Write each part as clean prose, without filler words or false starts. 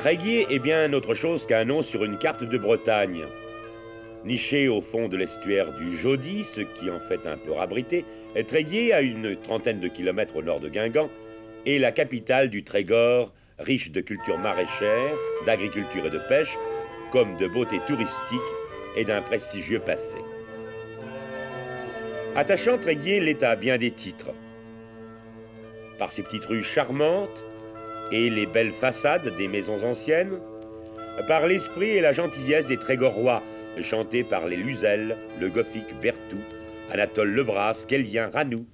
Tréguier est bien autre chose qu'un nom sur une carte de Bretagne. Niché au fond de l'estuaire du Jaudy, ce qui en fait un peu abrité, Tréguier, à une trentaine de kilomètres au nord de Guingamp, est la capitale du Trégor, riche de cultures maraîchères, d'agriculture et de pêche, comme de beauté touristique et d'un prestigieux passé. Attachant, Tréguier l'est à bien des titres. Par ses petites rues charmantes et les belles façades des maisons anciennes, par l'esprit et la gentillesse des Trégorois, chantés par les Luzel, le Goffic, Berthoud, Anatole Lebras, Kellien, Ranou.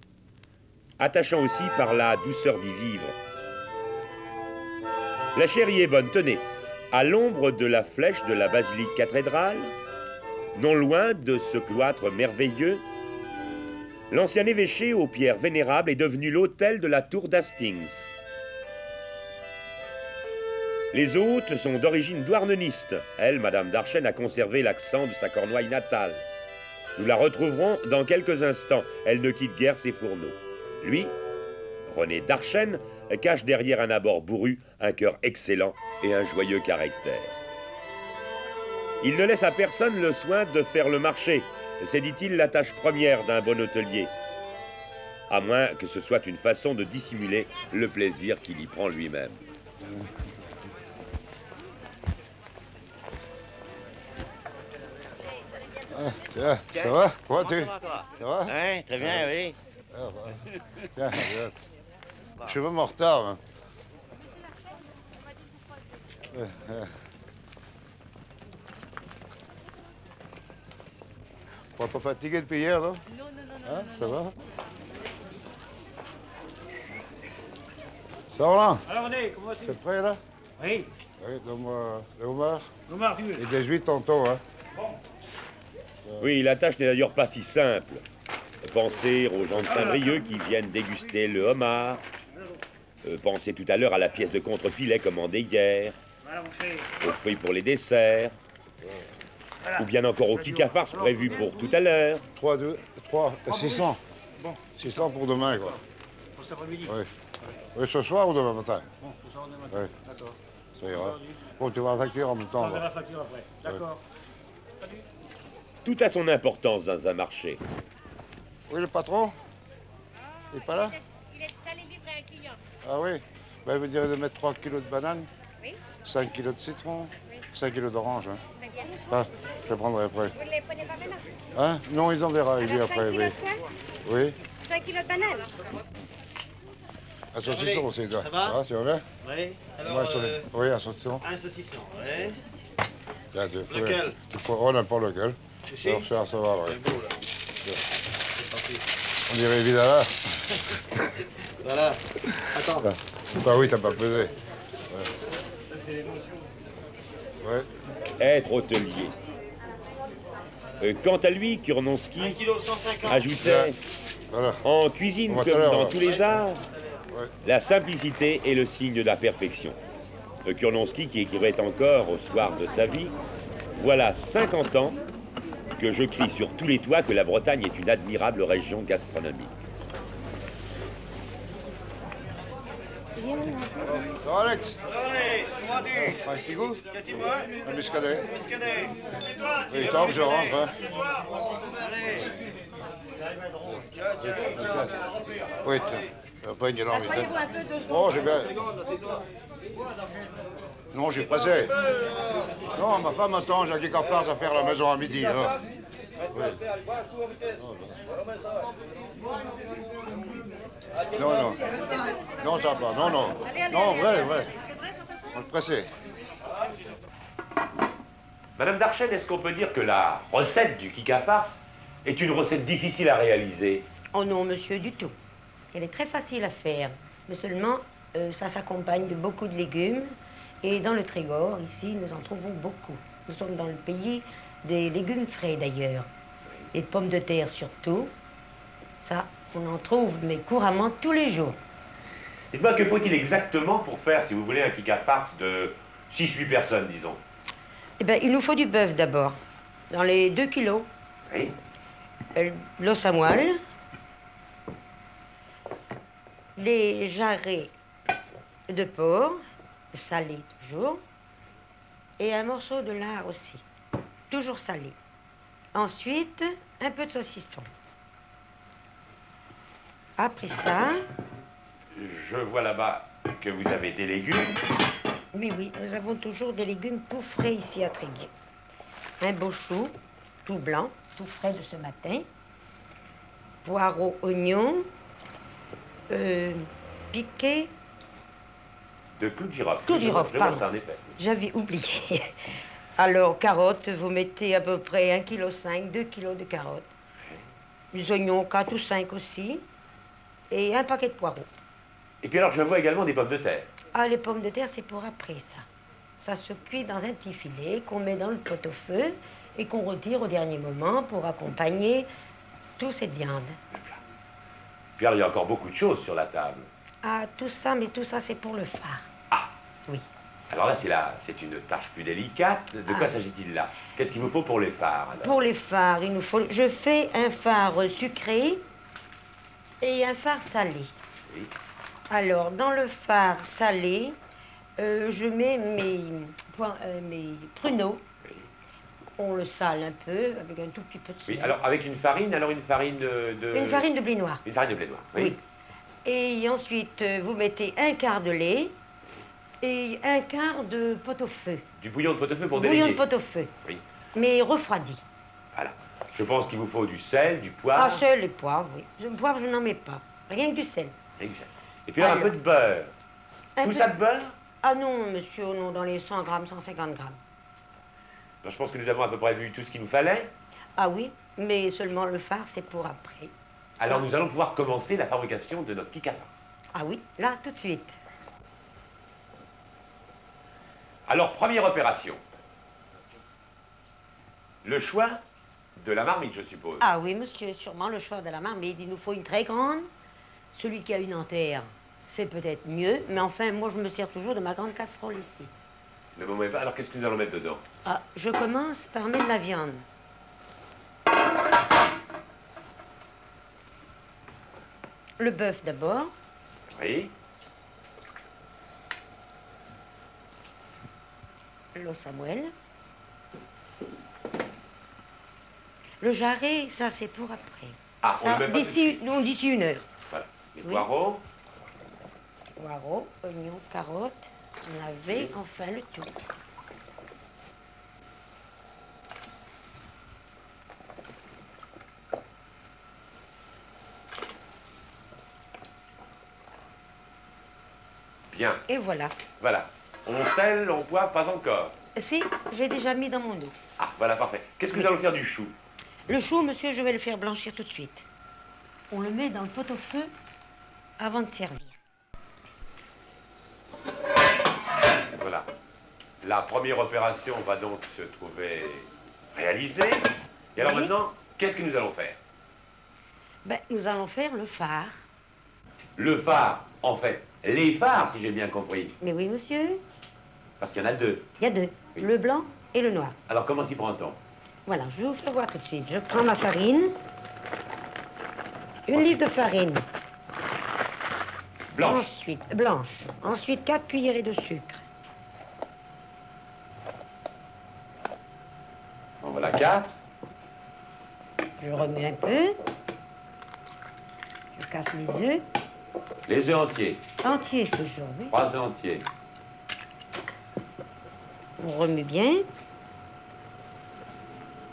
Attachant aussi par la douceur d'y vivre. La chair y est bonne, tenez, à l'ombre de la flèche de la basilique cathédrale, non loin de ce cloître merveilleux, l'ancien évêché aux pierres vénérables est devenu l'hôtel de la tour d'Hastings. Les hôtes sont d'origine douarneniste. Elle, Madame Darchen, a conservé l'accent de sa Cornouaille natale. Nous la retrouverons dans quelques instants. Elle ne quitte guère ses fourneaux. Lui, René Darchen, cache derrière un abord bourru un cœur excellent et un joyeux caractère. Il ne laisse à personne le soin de faire le marché. C'est, dit-il, la tâche première d'un bon hôtelier. À moins que ce soit une façon de dissimuler le plaisir qu'il y prend lui-même. Tiens, ça va? Comment tu? Ça va? Hein, très bien, oui. Ah, bah. Tiens, regarde. Je suis même en retard. Hein. Pas trop fatigué depuis hier, non? Non. Hein, ça va? Ça va, là? Alors, René, comment vas-tu? C'est prêt, là? Oui. Oui, donne-moi le homard. Omar, tu veux? Et 18 tantôt, hein? Bon. Oui, la tâche n'est d'ailleurs pas si simple. Pensez aux gens de Saint-Brieuc qui viennent déguster le homard. Pensez tout à l'heure à la pièce de contre-filet commandée hier, Voilà, mon chéri. aux fruits pour les desserts, ou bien encore au kick à farce prévu pour tout à l'heure. 600. Bon. 600 pour demain, quoi. Pour cet après-midi. Oui. Oui, ce soir ou demain matin? Bon, pour ça, on est maintenant. Oui. D'accord. Ça ira. Bon, tu vas la facture en même On temps. verra va. la facture après. D'accord. Tout a son importance dans un marché. Oui, le patron? Il n'est pas là? Il est allé livrer un client. Ah oui? Ben, il veut dire de mettre 3 kilos de bananes, Oui. 5 kilos de citron, Oui. 5 kilos d'orange. Hein. Très bien. Ah, je les prendrai après. Vous ne les prenez pas maintenant? Hein? Non, ils en verra, il dit Alors, 5 après, kilos oui. de quoi? Oui. 5 kilos de bananes. Un saucisson aussi, toi. Ça va? Tu vas bien? Oui. Alors, Moi, oui, un saucisson. un saucisson, oui. Tiens, Lequel? Tu prends n'importe lequel. Ici? Alors, ça va, oui. C'est beau, là. C'est parti. On dirait Vidala. Voilà. Attends. Bah oui, t'as pas pesé. Ouais. Être hôtelier. Quant à lui, Kurnonski 1 kg 150. ajoutait, Voilà. en cuisine On va comme tout à l'heure, dans là. tous les arts, Ouais. la simplicité est le signe de la perfection. Kurnonski, qui écrivait encore au soir de sa vie, voilà 50 ans que je crie sur tous les toits que la Bretagne est une admirable région gastronomique. Ça va, Alex? Oui, comment dis? Un petit goût? Qu'est-ce que tu bois? Un muscadet? Muscadet. Oui, tant que je rentre, hein. Allez. Oui, tiens. Après, il est là, vite. Voyez-vous un peu de Oh, j'ai bien. Non, j'ai pressé. Non, ma femme attend, j'ai un kick à farce à faire à la maison à midi. Hein. Oui. Non. Non, t'as pas. Non. Non, vrai. On est pressé. Madame Darchen, est-ce qu'on peut dire que la recette du kick à farce est une recette difficile à réaliser? Oh non, monsieur, du tout. Elle est très facile à faire, mais seulement ça s'accompagne de beaucoup de légumes. Et dans le Trégor, ici, nous en trouvons beaucoup. Nous sommes dans le pays des légumes frais, d'ailleurs. Et de pommes de terre, surtout. Ça, on en trouve, mais couramment, tous les jours. Dites-moi, que faut-il exactement pour faire, si vous voulez, un kick à farce de 6-8 personnes, disons? Eh bien, il nous faut du bœuf, d'abord. Dans les 2 kilos. Oui. L'os à moelle. Les jarrets de porc, salés toujours. et un morceau de lard aussi. Toujours salé. Ensuite, un peu de saucisson. Après ça, Je vois là-bas que vous avez des légumes. mais oui, nous avons toujours des légumes tout frais ici à Tréguier. Un beau chou, tout blanc, tout frais de ce matin. Poireaux, oignons, piqués. De clous de girofle. Clous de girofle, Je vois pardon. ça, en effet. J'avais oublié. Alors, carottes, vous mettez à peu près 1,5 kg, 2 kg de carottes. Les oignons, 4 ou 5 aussi. Et un paquet de poireaux. Et puis alors, je vois également des pommes de terre. Ah, les pommes de terre, c'est pour après, ça. Ça se cuit dans un petit filet qu'on met dans le pot-au-feu et qu'on retire au dernier moment pour accompagner toute cette viande. Puis alors, il y a encore beaucoup de choses sur la table. Ah, tout ça, mais tout ça, c'est pour le phare. Ah, Oui. alors là, c'est une tâche plus délicate. De quoi s'agit-il là? Qu'est-ce qu'il vous faut pour les phares, alors? Pour les phares, il nous faut... Je fais un phare sucré et un phare salé. Oui. Alors, dans le phare salé, je mets mes pruneaux. Oui. On le sale un peu avec un tout petit peu de sel. Oui, alors avec une farine Une farine de blé noir. Une farine de blé noir, oui. Oui. Et ensuite, vous mettez un quart de lait et un quart de pot-au-feu. Du bouillon de pot-au-feu pour Bouillon délayer. de pot-au-feu, Oui, mais refroidi. voilà. Je pense qu'il vous faut du sel, du poivre. Ah, sel et poivre, oui. Le poivre, je n'en mets pas. Rien que du sel. Et puis alors, un peu de beurre. Un Tout peu- ça de beurre? Ah non, monsieur, non, dans les 100 grammes, 150 grammes. Donc, je pense que nous avons à peu près vu tout ce qu'il nous fallait. Ah oui, mais seulement le phare, c'est pour après. Alors, nous allons pouvoir commencer la fabrication de notre kick à farce. Ah oui, là, tout de suite. Alors, première opération. Le choix de la marmite, je suppose. Ah oui, monsieur, sûrement le choix de la marmite. Il nous faut une très grande. Celui qui a une entière, c'est peut-être mieux, mais enfin, moi, je me sers toujours de ma grande casserole ici. Ne me mouvez pas. Alors, qu'est-ce que nous allons mettre dedans? Ah, je commence par mettre la viande. Le bœuf d'abord, Oui. l'os à moelle. Le jarret, ça, c'est pour après. Ah, on Ça, le met pas d'ici, non, d'ici une heure. Voilà. Les Oui. poireaux. Poireaux, oignons, carottes, navets, enfin le tout. Bien. Et voilà. Voilà. On sel, on poivre, pas encore. Si, j'ai déjà mis dans mon eau. Ah, voilà, parfait. Qu'est-ce que nous allons faire du chou? Le chou, monsieur, je vais le faire blanchir tout de suite. On le met dans le pot-au-feu avant de servir. Voilà. La première opération va donc se trouver réalisée. Et alors Oui. maintenant, qu'est-ce que nous allons faire? Ben, nous allons faire le phare. Le phare, en fait, les phares, si j'ai bien compris. Mais oui, monsieur, Parce qu'il y en a deux. il y a deux. Oui. Le blanc et le noir. Alors comment s'y prend-on? Voilà, je vais vous faire voir tout de suite. Je prends ma farine. Une livre de farine. Blanche. Ensuite, blanche. Ensuite, 4 cuillerées de sucre. En voilà 4. Je remets un peu. Je casse mes œufs. Les œufs entiers. Entiers toujours, oui. 3 œufs entiers. On remet bien.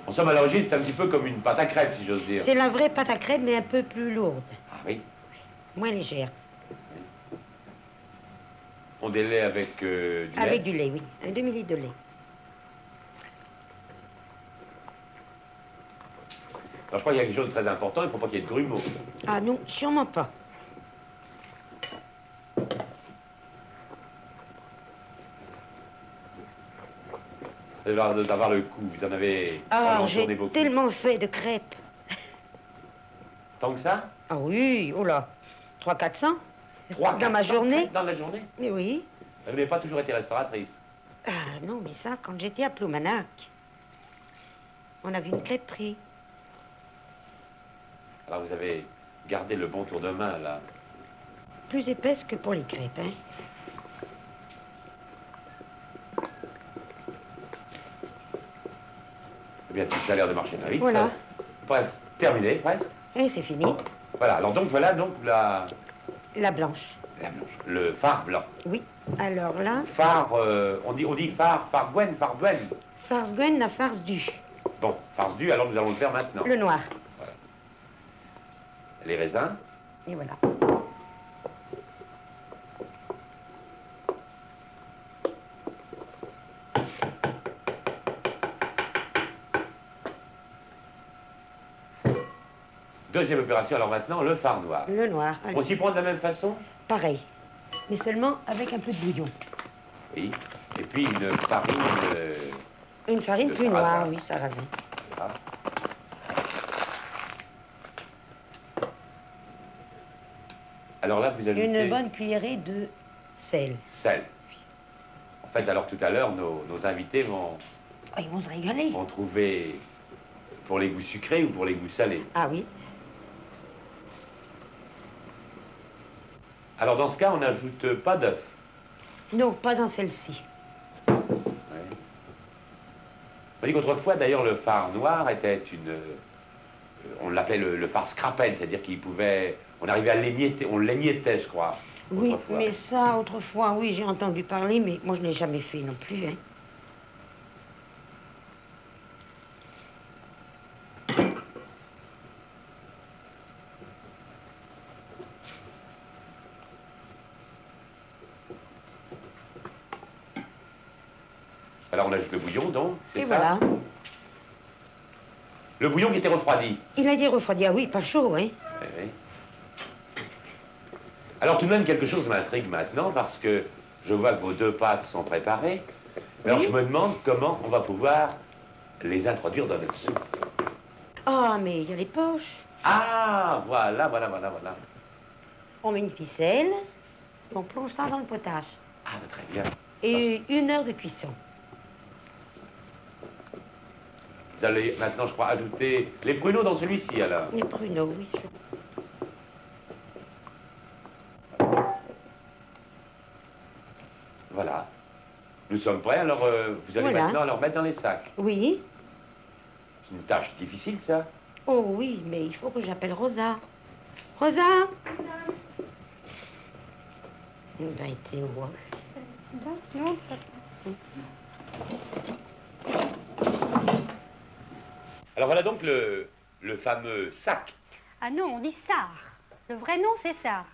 En somme, à l'origine, c'est un petit peu comme une pâte à crêpes, si j'ose dire. C'est la vraie pâte à crêpes, mais un peu plus lourde. Ah oui. Moins légère. On délaie avec du lait. Avec du lait, oui. Un demi-litre de lait. Alors je crois qu'il y a quelque chose de très important, il ne faut pas qu'il y ait de grumeaux. Ah non, sûrement pas. Vous avez l'air d'avoir le coup, vous en avez Ah, tourné j'ai beaucoup. tellement fait de crêpes. Tant que ça? Ah oui, oh là. 300-400 3, Dans ma journée. Dans la journée? Mais oui. Vous n'avez pas toujours été restauratrice. Ah non, mais ça, quand j'étais à Ploumanac, on avait une crêperie. Alors vous avez gardé le bon tour de main, là. Plus épaisse que pour les crêpes, hein. Eh bien, tout ça a l'air de marcher très vite. Voilà. Ça. Bref, terminé, presque. Et c'est fini. Voilà, alors donc voilà donc La blanche. la blanche, le phare blanc. Oui. Alors là, Phare, on dit phare, phare Gwen, phare Gwen. farce Gwen, la farce du. Bon, farce du, alors nous allons le faire maintenant. Le noir. Les raisins. Et voilà. Deuxième opération, alors maintenant, le phare noir. Le noir. On s'y prend de la même façon? Pareil. Mais seulement avec un peu de bouillon. Oui. Et puis une farine... Une farine de plus sarrasin. noire, oui, sarrasin. Voilà. Alors là, vous ajoutez... Une bonne cuillerée de sel. Sel. En fait, alors tout à l'heure, nos invités vont Oh, ils vont se régaler. trouver pour les goûts sucrés ou pour les goûts salés. Ah oui. Alors dans ce cas, on n'ajoute pas d'œuf. Non, pas dans celle-ci. Ouais. On dit qu'autrefois, d'ailleurs, le phare noir était une... on l'appelait le phare scrapen, c'est-à-dire qu'il pouvait... On arrivait à l'émietter, on l'émiettait, je crois. Oui, autrefois. mais ça, autrefois, oui, j'ai entendu parler, mais moi, je n'ai jamais fait non plus, hein. Alors on ajoute le bouillon, donc, c'est Et ça? voilà. Le bouillon qui était refroidi. Il a dit refroidi. Ah oui, pas chaud, hein. Oui, oui. Alors tout de même, quelque chose m'intrigue maintenant, parce que je vois que vos deux pâtes sont préparées. Alors Oui. je me demande comment on va pouvoir les introduire dans notre soupe. Ah, mais il y a les poches. Ah, voilà. On met une ficelle, on plonge ça dans le potage. Ah, bah, très bien. Et 1 heure de cuisson. Vous allez maintenant, je crois, ajouter les pruneaux dans celui-ci, alors. Les pruneaux, oui. Voilà. Nous sommes prêts, alors vous allez Voilà. maintenant leur mettre dans les sacs. Oui. C'est une tâche difficile, ça. Oh oui, mais il faut que j'appelle Rosa. Rosa. Ben, t'es où, hein? Non, Alors voilà donc le fameux sac. Ah non, on dit Sar. Le vrai nom, c'est Sar.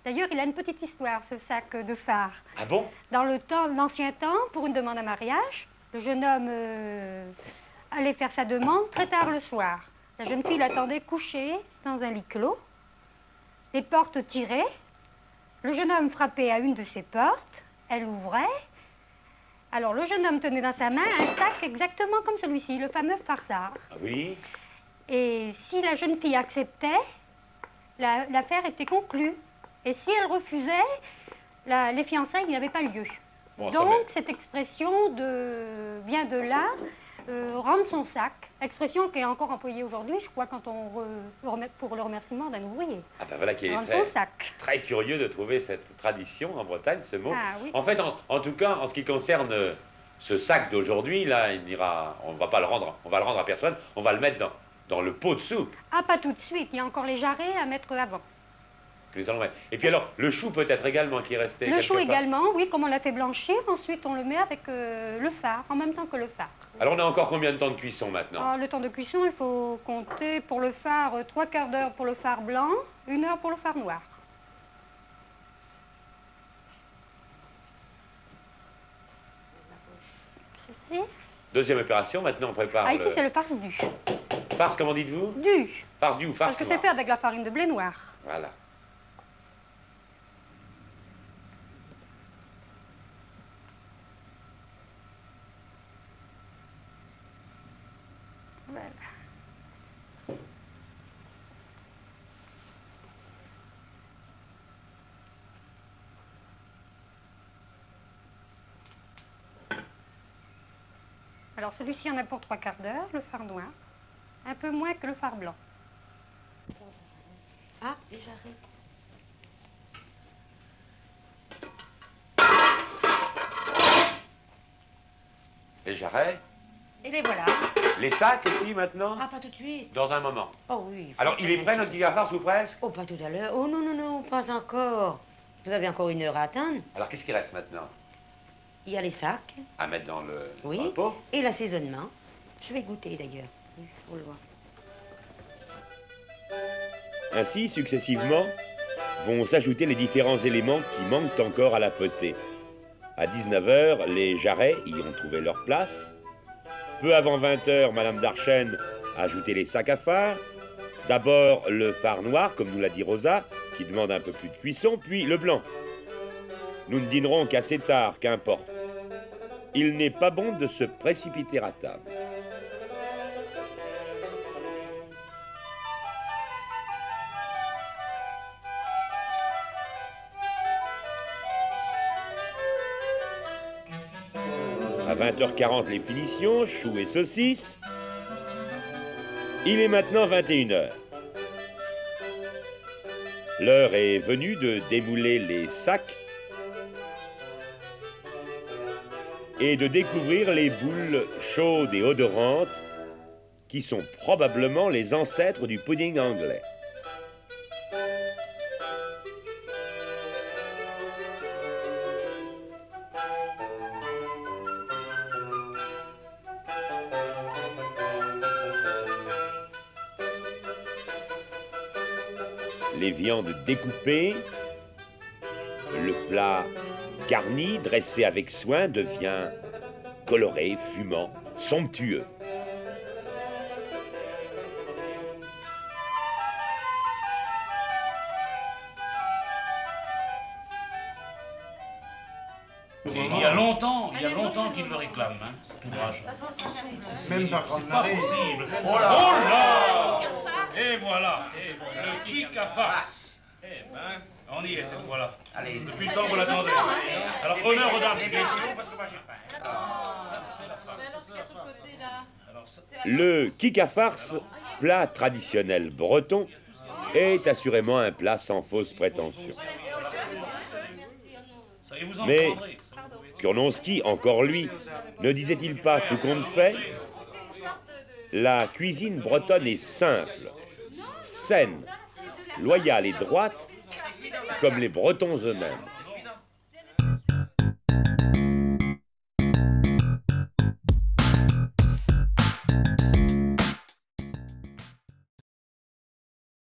D'ailleurs, il a une petite histoire, ce sac de phare. Ah bon? Dans l'ancien temps, pour une demande à mariage, le jeune homme allait faire sa demande très tard le soir. La jeune fille l'attendait couchée dans un lit clos, les portes tirées. Le jeune homme frappait à une de ces portes, elle ouvrait. Alors, le jeune homme tenait dans sa main un sac exactement comme celui-ci, le fameux farsar. Ah oui? Et si la jeune fille acceptait, l'affaire était conclue. Et si elle refusait, les fiançailles n'avaient pas lieu. Bon, ça Donc, m'est- cette expression vient de là, rendre son sac. Expression qui est encore employée aujourd'hui, je crois, quand pour le remerciement d'un ouvrier. Ah ben voilà qui est Rendre très, son sac. très curieux de trouver cette tradition en Bretagne, ce mot. Ah oui. En fait, en tout cas, en ce qui concerne ce sac d'aujourd'hui, là, on va pas le rendre, on va le rendre à personne, on va le mettre dans le pot de soupe. Ah, pas tout de suite, il y a encore les jarrets à mettre avant. Que nous allons mettre. Et puis alors, le chou peut-être également qui est resté. Le quelque chou part. également, oui, comme on l'a fait blanchir, ensuite on le met avec le phare, en même temps que le phare. Alors on a encore combien de temps de cuisson maintenant? Ah, le temps de cuisson, il faut compter pour le phare 3/4 d'heure pour le phare blanc, 1 heure pour le phare noir. Celle-ci. Deuxième opération, maintenant on prépare Ah, ici c'est le farce du. farce, comment dites-vous? Du. Farce du ou farce Parce que noire. c'est fait avec la farine de blé noir. Voilà. Voilà. Alors celui-ci en a pour 3/4 d'heure, le phare noir. Un peu moins que le phare blanc. Ah, les jarrets. Les jarrets? Et les voilà. Les sacs aussi maintenant? Ah, pas tout de suite. Dans un moment. Oh oui. Alors, il est prêt, notre gigafarce, ou presque? Oh, pas tout à l'heure. Oh non, non, non, pas encore. Vous avez encore 1 heure à attendre. Alors, qu'est-ce qui reste maintenant? Il y a les sacs. À mettre dans le Oui. pot? Et l'assaisonnement. Je vais goûter d'ailleurs. Il faut le voir. Ainsi, successivement, vont s'ajouter les différents éléments qui manquent encore à la potée. À 19h, les jarrets y ont trouvé leur place. Peu avant 20h, Madame Darchen a ajouté les sacs à phare. D'abord le phare noir, comme nous l'a dit Rosa, qui demande un peu plus de cuisson, puis le blanc. Nous ne dînerons qu'assez tard, qu'importe. Il n'est pas bon de se précipiter à table. À 20h40, les finitions, choux et saucisses. Il est maintenant 21h. L'heure est venue de démouler les sacs et de découvrir les boules chaudes et odorantes qui sont probablement les ancêtres du pudding anglais. Les viandes découpées, le plat garni, dressé avec soin, devient coloré, fumant, somptueux. Il y a longtemps qu'il le réclame, hein, cet ouvrage. Même pas C'est pas possible. Oh là! Et voilà, le kick à farce. Eh ben, on y est cette fois-là. Allez, depuis le temps vous l'attendez. Alors, honneur aux dames, bien sûr, parce que moi j'ai faim. Le kick à farce, plat traditionnel breton, est assurément un plat sans fausse prétention. Mais Kurnonski, encore lui, ne disait-il pas tout compte fait? La cuisine bretonne est simple, saine, loyale et droite, comme les Bretons eux-mêmes.